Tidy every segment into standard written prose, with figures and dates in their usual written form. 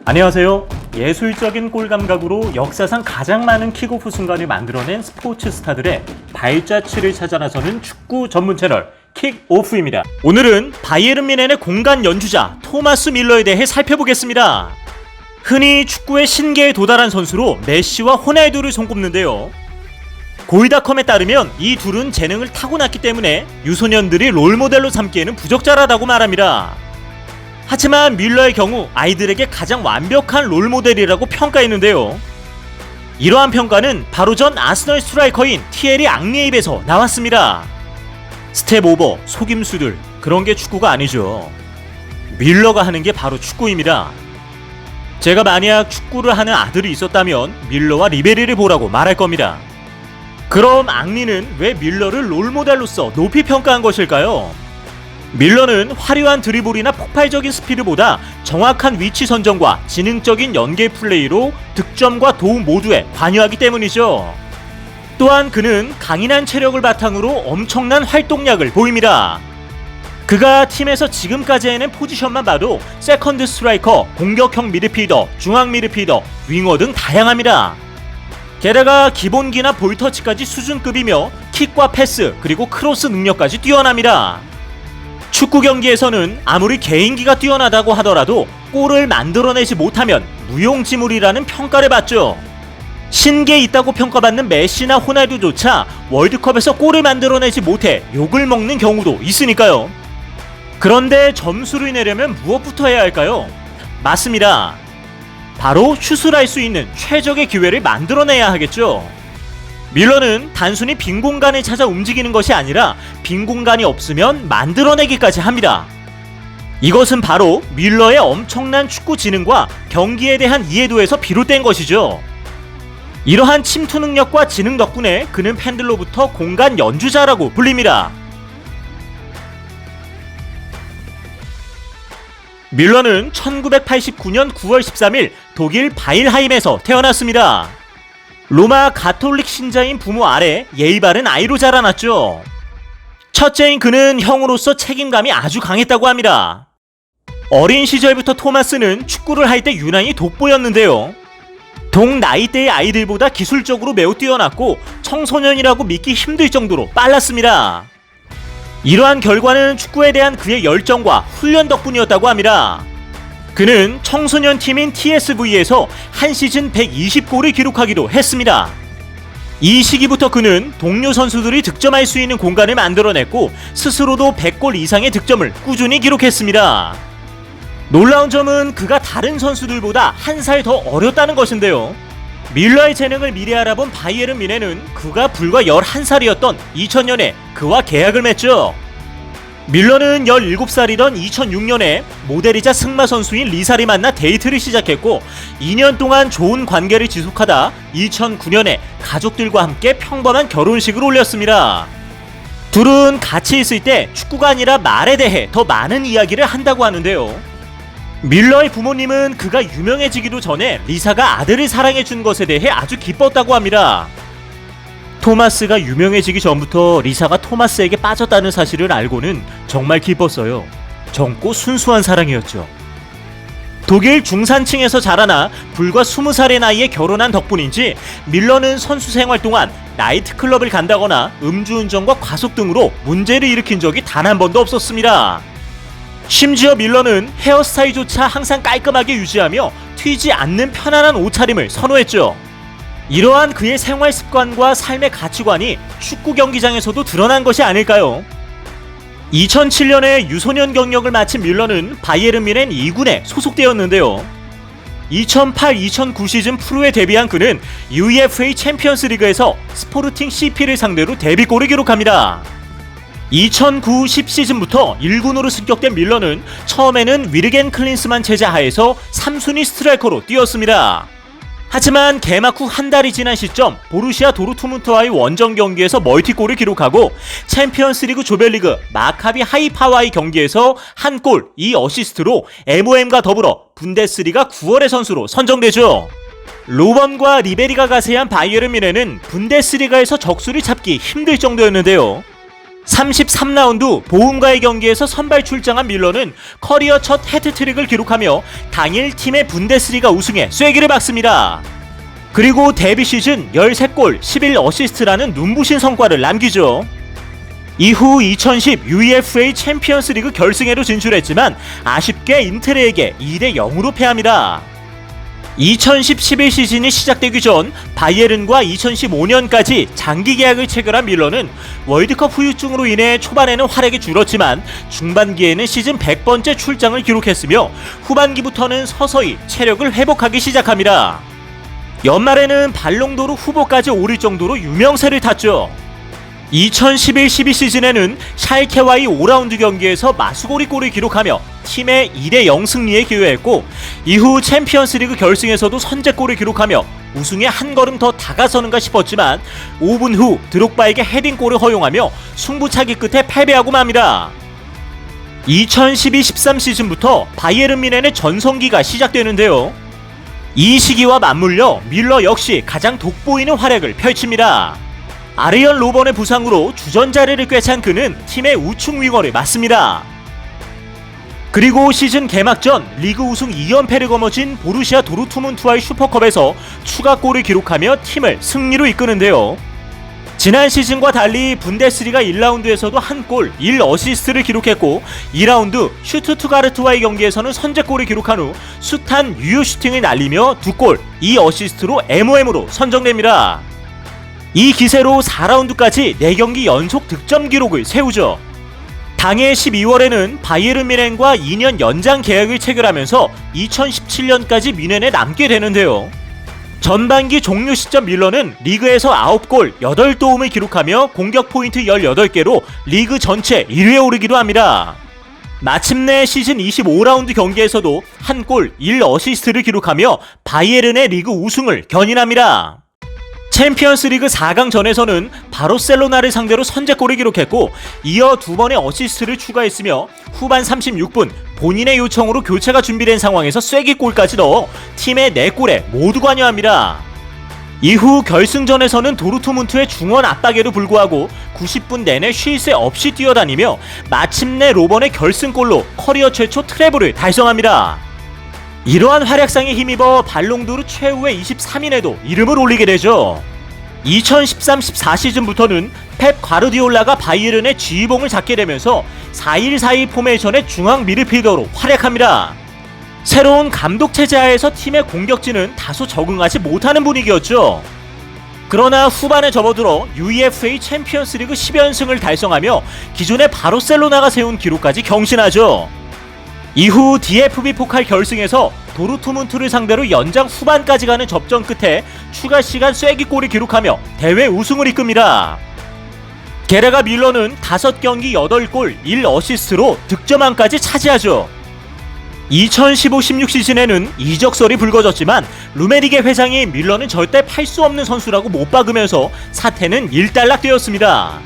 안녕하세요. 예술적인 골 감각으로 역사상 가장 많은 킥오프 순간을 만들어낸 스포츠 스타들의 발자취를 찾아 나서는 축구 전문 채널 킥오프입니다. 오늘은 바이에른 뮌헨의 공간 연주자 토마스 밀러에 대해 살펴보겠습니다. 흔히 축구의 신계에 도달한 선수로 메시와 호날두를 손꼽는데요. 고이닷컴에 따르면 이 둘은 재능을 타고났기 때문에 유소년들이 롤모델로 삼기에는 부적절하다고 말합니다. 하지만 밀러의 경우 아이들에게 가장 완벽한 롤모델이라고 평가했는데요. 이러한 평가는 바로 전 아스널 스트라이커인 티에리 앙리의 입에서 나왔습니다. 스텝 오버, 속임수들, 그런 게 축구가 아니죠. 밀러가 하는 게 바로 축구입니다. 제가 만약 축구를 하는 아들이 있었다면 밀러와 리베리를 보라고 말할 겁니다. 그럼 앙리는 왜 밀러를 롤모델로서 높이 평가한 것일까요? 밀러는 화려한 드리블이나 폭발적인 스피드보다 정확한 위치 선정과 지능적인 연계 플레이로 득점과 도움 모두에 관여하기 때문이죠. 또한 그는 강인한 체력을 바탕으로 엄청난 활동량을 보입니다. 그가 팀에서 지금까지 해낸 포지션만 봐도 세컨드 스트라이커, 공격형 미드필더, 중앙 미드필더, 윙어 등 다양합니다. 게다가 기본기나 볼터치까지 수준급이며 킥과 패스 그리고 크로스 능력까지 뛰어납니다. 축구 경기에서는 아무리 개인기가 뛰어나다고 하더라도 골을 만들어내지 못하면 무용지물이라는 평가를 받죠. 신기에 있다고 평가받는 메시나 호날두조차 월드컵에서 골을 만들어내지 못해 욕을 먹는 경우도 있으니까요. 그런데 점수를 내려면 무엇부터 해야 할까요? 맞습니다. 바로 슛을 할 수 있는 최적의 기회를 만들어내야 하겠죠. 밀러는 단순히 빈 공간을 찾아 움직이는 것이 아니라 빈 공간이 없으면 만들어내기까지 합니다. 이것은 바로 밀러의 엄청난 축구 지능과 경기에 대한 이해도에서 비롯된 것이죠. 이러한 침투 능력과 지능 덕분에 그는 팬들로부터 공간 연주자라고 불립니다. 밀러는 1989년 9월 13일 독일 바일하임에서 태어났습니다. 로마 가톨릭 신자인 부모 아래 예의 바른 아이로 자라났죠. 첫째인 그는 형으로서 책임감이 아주 강했다고 합니다. 어린 시절부터 토마스는 축구를 할 때 유난히 돋보였는데요. 동 나이대의 아이들보다 기술적으로 매우 뛰어났고 청소년이라고 믿기 힘들 정도로 빨랐습니다. 이러한 결과는 축구에 대한 그의 열정과 훈련 덕분이었다고 합니다. 그는 청소년 팀인 TSV에서 한 시즌 120골을 기록하기도 했습니다. 이 시기부터 그는 동료 선수들이 득점할 수 있는 공간을 만들어냈고 스스로도 100골 이상의 득점을 꾸준히 기록했습니다. 놀라운 점은 그가 다른 선수들보다 한 살 더 어렸다는 것인데요. 밀러의 재능을 미리 알아본 바이에른 뮌헨은 그가 불과 11살이었던 2000년에 그와 계약을 맺죠. 밀러는 17살이던 2006년에 모델이자 승마 선수인 리사를 만나 데이트를 시작했고 2년 동안 좋은 관계를 지속하다 2009년에 가족들과 함께 평범한 결혼식을 올렸습니다. 둘은 같이 있을 때 축구가 아니라 말에 대해 더 많은 이야기를 한다고 하는데요. 밀러의 부모님은 그가 유명해지기도 전에 리사가 아들을 사랑해준 것에 대해 아주 기뻤다고 합니다. 토마스가 유명해지기 전부터 리사가 토마스에게 빠졌다는 사실을 알고는 정말 기뻤어요. 젊고 순수한 사랑이었죠. 독일 중산층에서 자라나 불과 20살의 나이에 결혼한 덕분인지 밀러는 선수 생활 동안 나이트클럽을 간다거나 음주운전과 과속 등으로 문제를 일으킨 적이 단 한 번도 없었습니다. 심지어 밀러는 헤어스타일조차 항상 깔끔하게 유지하며 튀지 않는 편안한 옷차림을 선호했죠. 이러한 그의 생활 습관과 삶의 가치관이 축구 경기장에서도 드러난 것이 아닐까요? 2007년에 유소년 경력을 마친 밀러는 바이에른 뮌헨 2군에 소속되었는데요. 2008-2009 시즌 프로에 데뷔한 그는 UEFA 챔피언스 리그에서 스포르팅 CP를 상대로 데뷔골을 기록합니다. 2009-10 시즌부터 1군으로 승격된 밀러는 처음에는 위르겐 클린스만 체제 하에서 3순위 스트라이커로 뛰었습니다. 하지만 개막 후 한 달이 지난 시점 보루시아 도르트문트와의 원정 경기에서 멀티골을 기록하고 챔피언스리그 조별리그 마카비 하이파와의 경기에서 한 골, 2어시스트로 MOM과 더불어 분데스리가 9월의 선수로 선정되죠. 로번과 리베리가 가세한 바이에른 뮌헨은 분데스리가에서 적수를 찾기 힘들 정도였는데요. 33라운드 보움과의 경기에서 선발 출장한 밀러는 커리어 첫 해트트릭을 기록하며 당일 팀의 분데스리가 우승에 쐐기를 박습니다. 그리고 데뷔 시즌 13골 11어시스트라는 눈부신 성과를 남기죠. 이후 2010 UEFA 챔피언스리그 결승에도 진출했지만 아쉽게 인테르에게 2대0으로 패합니다. 2010-11 시즌이 시작되기 전 바이에른과 2015년까지 장기 계약을 체결한 밀러는 월드컵 후유증으로 인해 초반에는 활약이 줄었지만 중반기에는 시즌 100번째 출장을 기록했으며 후반기부터는 서서히 체력을 회복하기 시작합니다. 연말에는 발롱도르 후보까지 오를 정도로 유명세를 탔죠. 2011-12 시즌에는 샬케와의 5라운드 경기에서 마수고리 골을 기록하며 팀의 2대0 승리에 기여했고 이후 챔피언스리그 결승에서도 선제골을 기록하며 우승에 한 걸음 더 다가서는가 싶었지만 5분 후 드록바에게 헤딩골을 허용하며 승부차기 끝에 패배하고 맙니다. 2012-13 시즌부터 바이에른 뮌헨의 전성기가 시작되는데요. 이 시기와 맞물려 밀러 역시 가장 돋보이는 활약을 펼칩니다. 아르연 로번의 부상으로 주전자리를 꿰찬 그는 팀의 우측 윙어를 맡습니다. 그리고 시즌 개막 전 리그 우승 2연패를 거머쥔 보루시아 도르트문트와의 슈퍼컵에서 추가골을 기록하며 팀을 승리로 이끄는데요. 지난 시즌과 달리 분데스리가 1라운드에서도 한 골 1어시스트를 기록했고 2라운드 슈투트가르트와의 경기에서는 선제골을 기록한 후 숱한 유효 슈팅을 날리며 2골 2어시스트로 MOM으로 선정됩니다. 이 기세로 4라운드까지 4경기 연속 득점 기록을 세우죠. 당해 12월에는 바이에른 뮌헨과 2년 연장 계약을 체결하면서 2017년까지 뮌헨에 남게 되는데요. 전반기 종료 시점 밀러는 리그에서 9골 8도움을 기록하며 공격 포인트 18개로 리그 전체 1위에 오르기도 합니다. 마침내 시즌 25라운드 경기에서도 한 골 1어시스트를 기록하며 바이에른의 리그 우승을 견인합니다. 챔피언스리그 4강전에서는 바르셀로나를 상대로 선제골을 기록했고 이어 2번의 어시스트를 추가했으며 후반 36분 본인의 요청으로 교체가 준비된 상황에서 쐐기골까지 넣어 팀의 4골에 모두 관여합니다. 이후 결승전에서는 도르트문트의 중원 압박에도 불구하고 90분 내내 쉴 새 없이 뛰어다니며 마침내 로번의 결승골로 커리어 최초 트래블을 달성합니다. 이러한 활약상에 힘입어 발롱도르 최후의 23인에도 이름을 올리게 되죠. 2013-14 시즌부터는 펩 과르디올라가 바이에른의 지휘봉을 잡게 되면서 4-1-4-2 포메이션의 중앙 미드필더로 활약합니다. 새로운 감독 체제 하에서 팀의 공격진은 다소 적응하지 못하는 분위기였죠. 그러나 후반에 접어들어 UEFA 챔피언스리그 10연승을 달성하며 기존의 바르셀로나가 세운 기록까지 경신하죠. 이후 DFB 포칼 결승에서 도르트문트를 상대로 연장 후반까지 가는 접전 끝에 추가 시간 쐐기골을 기록하며 대회 우승을 이끕니다. 게다가 밀러는 5경기 8골 1어시스트로 득점왕까지 차지하죠. 2015-16 시즌에는 이적설이 불거졌지만 루메리게 회장이 밀러는 절대 팔 수 없는 선수라고 못 박으면서 사태는 일단락되었습니다.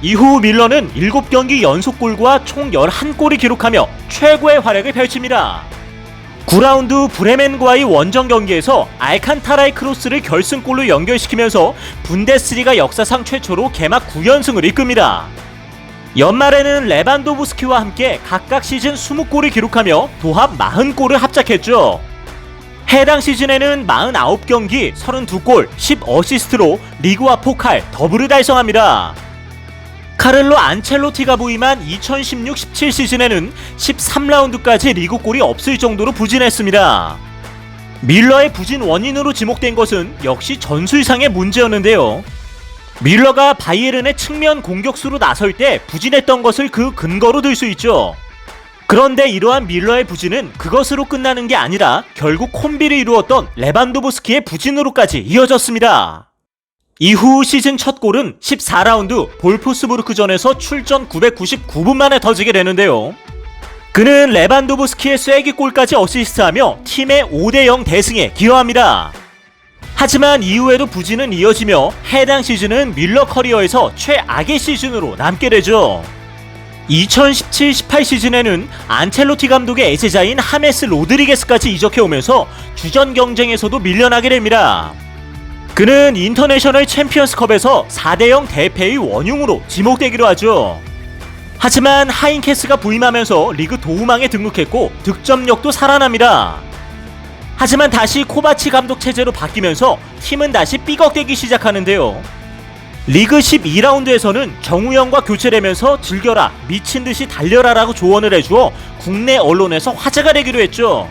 이후 밀러는 7경기 연속골과 총 11골을 기록하며 최고의 활약을 펼칩니다. 9라운드 브레멘과의 원정 경기에서 알칸타라의 크로스를 결승골로 연결시키면서 분데스리가 역사상 최초로 개막 9연승을 이끕니다. 연말에는 레반도브스키와 함께 각각 시즌 20골을 기록하며 도합 40골을 합작했죠. 해당 시즌에는 49경기 32골 10어시스트로 리그와 포칼 더블을 달성합니다. 카를로 안첼로티가 부임한 2016-17 시즌에는 13라운드까지 리그골이 없을 정도로 부진했습니다. 밀러의 부진 원인으로 지목된 것은 역시 전술상의 문제였는데요. 밀러가 바이에른의 측면 공격수로 나설 때 부진했던 것을 그 근거로 들 수 있죠. 그런데 이러한 밀러의 부진은 그것으로 끝나는 게 아니라 결국 콤비를 이루었던 레반도브스키의 부진으로까지 이어졌습니다. 이후 시즌 첫 골은 14라운드 볼프스부르크전에서 출전 999분 만에 터지게 되는데요. 그는 레반도브스키의 쐐기골까지 어시스트하며 팀의 5대0 대승에 기여합니다. 하지만 이후에도 부진은 이어지며 해당 시즌은 밀러 커리어에서 최악의 시즌으로 남게 되죠. 2017-18 시즌에는 안첼로티 감독의 애제자인 하메스 로드리게스까지 이적해오면서 주전 경쟁에서도 밀려나게 됩니다. 그는 인터내셔널 챔피언스컵에서 4대0 대패의 원흉으로 지목되기로 하죠. 하지만 하인케스가 부임하면서 리그 도움왕에 등극했고 득점력도 살아납니다. 하지만 다시 코바치 감독 체제로 바뀌면서 팀은 다시 삐걱대기 시작하는데요. 리그 12라운드에서는 정우영과 교체되면서 즐겨라, 미친듯이 달려라 라고 조언을 해주어 국내 언론에서 화제가 되기도 했죠.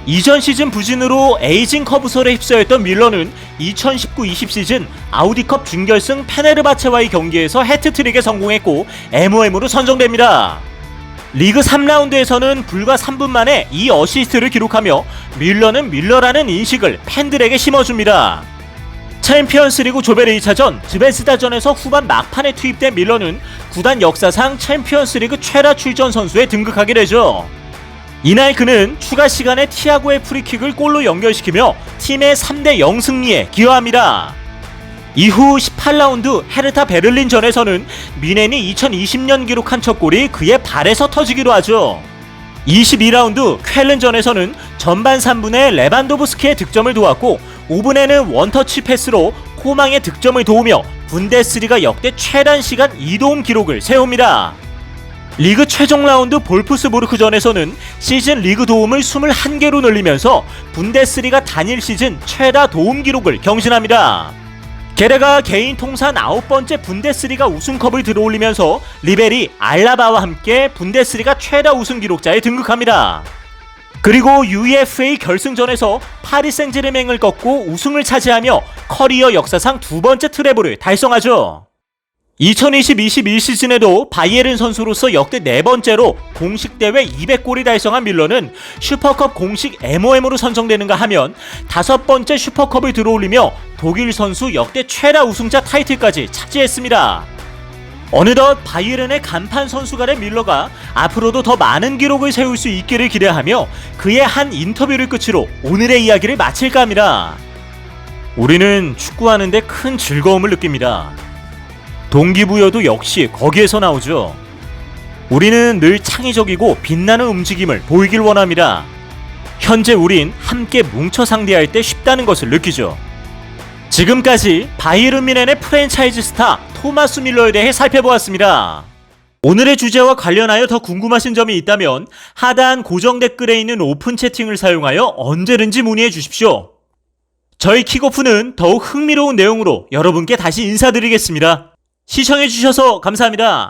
이전 시즌 부진으로 에이징 커브설에 휩싸였던 밀러는 2019-20 시즌 아우디컵 준결승 페네르바체와의 경기에서 해트트릭에 성공했고 MOM으로 선정됩니다. 리그 3라운드에서는 불과 3분 만에 이 어시스트를 기록하며 밀러는 밀러라는 인식을 팬들에게 심어줍니다. 챔피언스리그 조별 1차전 즈베스다전에서 후반 막판에 투입된 밀러는 구단 역사상 챔피언스리그 최다 출전 선수에 등극하게 되죠. 이날 그는 추가 시간에 티아고의 프리킥을 골로 연결시키며 팀의 3대0 승리에 기여합니다. 이후 18라운드 헤르타 베를린전에서는 미넨이 2020년 기록한 첫 골이 그의 발에서 터지기도 하죠. 22라운드 쾰른전에서는 전반 3분에 레반도브스키의 득점을 도왔고 5분에는 원터치 패스로 코망의 득점을 도우며 분데스리가 역대 최단 시간 2도움 기록을 세웁니다. 리그 최종 라운드 볼프스부르크전에서는 시즌 리그 도움을 21개로 늘리면서 분데스리가 단일 시즌 최다 도움 기록을 경신합니다. 게다가 개인 통산 9번째 분데스리가 우승컵을 들어올리면서 리베리 알라바와 함께 분데스리가 최다 우승 기록자에 등극합니다. 그리고 UEFA 결승전에서 파리 생제르맹을 꺾고 우승을 차지하며 커리어 역사상 2번째 트래블을 달성하죠. 2020-21 시즌에도 바이에른 선수로서 역대 4번째로 공식 대회 200골이 달성한 밀러는 슈퍼컵 공식 MOM으로 선정되는가 하면 5번째 슈퍼컵을 들어올리며 독일 선수 역대 최다 우승자 타이틀까지 차지했습니다. 어느덧 바이에른의 간판 선수가 된 밀러가 앞으로도 더 많은 기록을 세울 수 있기를 기대하며 그의 한 인터뷰를 끝으로 오늘의 이야기를 마칠까 합니다. 우리는 축구하는데 큰 즐거움을 느낍니다. 동기부여도 역시 거기에서 나오죠. 우리는 늘 창의적이고 빛나는 움직임을 보이길 원합니다. 현재 우린 함께 뭉쳐 상대할 때 쉽다는 것을 느끼죠. 지금까지 바이에른 뮌헨의 프랜차이즈 스타 토마스 밀러에 대해 살펴보았습니다. 오늘의 주제와 관련하여 더 궁금하신 점이 있다면 하단 고정 댓글에 있는 오픈 채팅을 사용하여 언제든지 문의해 주십시오. 저희 킥오프는 더욱 흥미로운 내용으로 여러분께 다시 인사드리겠습니다. 시청해주셔서 감사합니다.